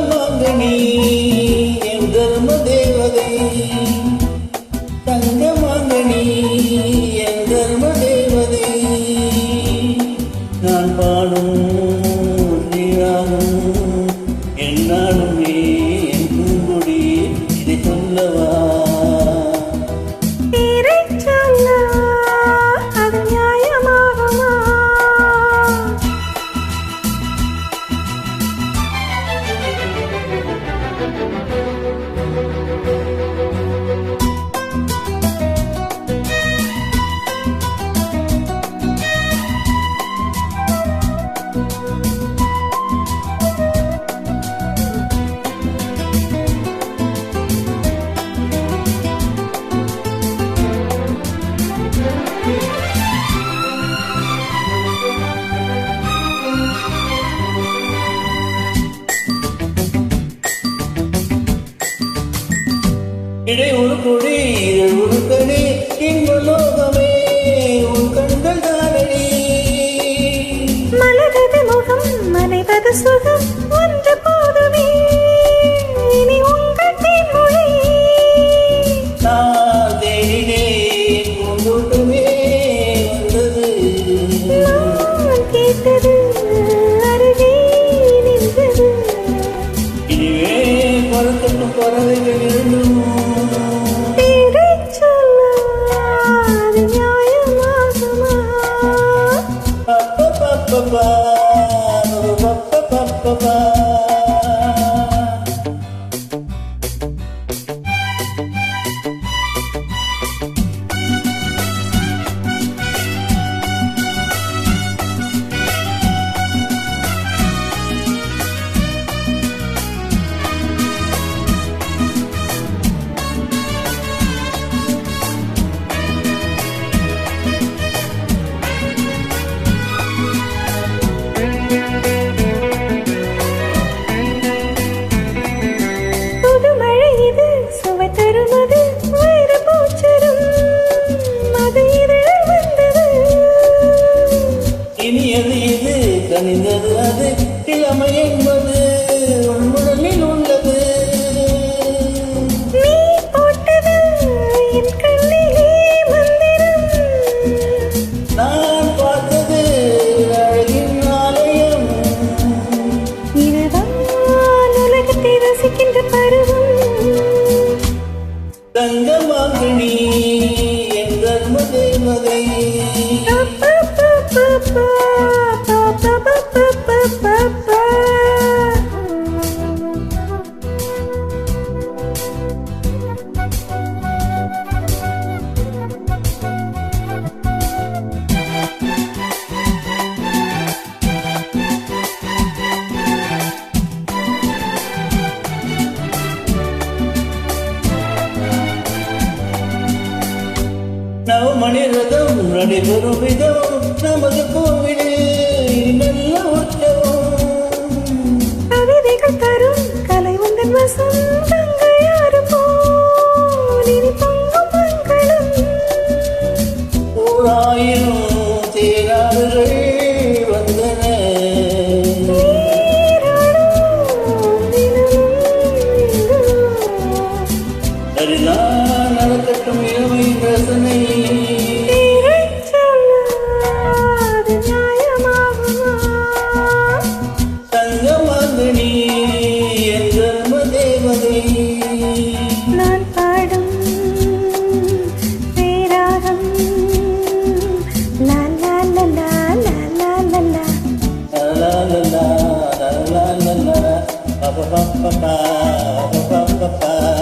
தங்கமாங்கனி என் தர்ம தேவதை, தங்கமாங்கனி என் தர்ம தேவதை. நான் பாடும் நீராகும் என்னாலுமே என் பூங்கொடி, இதை சொல்லவா இடை ஒரு கொடி இதழ் ஒரு கடி இன்ப லோகமே உன் கண்கள் தானடி. மலரது முகம் மனைவது சுகம் ஒன்று போதுமே இனி உங்கள் தேன்மொழி. நான் தேடினேன் பூந்தோட்டமே வந்தது, நான் கேட்டது அருகே நின்றது. இனிவே பறக்கட்டும் பறவைகள் எழுதும். இனியது இது கனிந்தது அது, இளமை என்பது உன் உடலில் உள்ளது. நீ போட்டது என் கண்ணிலே மந்திரம், நான் பார்த்தது அழகின் ஆலயம். இதுதான் உலகத்தை ரசிக்கின்ற பருவம். தங்கமாங்கனி என் தர்ம தேவதை, நவமணி ரதம் நடைபெறும் விதம் நமது கோவிலில் நல்ல உற்சவம். கவிதைகள் தரும் கலை உந்தன் வசம், தங்கையாறு போல் இனி பொங்கும் மங்களம். ஓராயிரம் தேராறுகள் வந்தன, சரிதான் நடக்கட்டும் இளமை ரசனை. தங்கமாங்கனி என் தர்ம தேவதை, நான் பாடும் பேராகம் லா லா லா லா லா லா லா லா லா லா லா லா லா லா.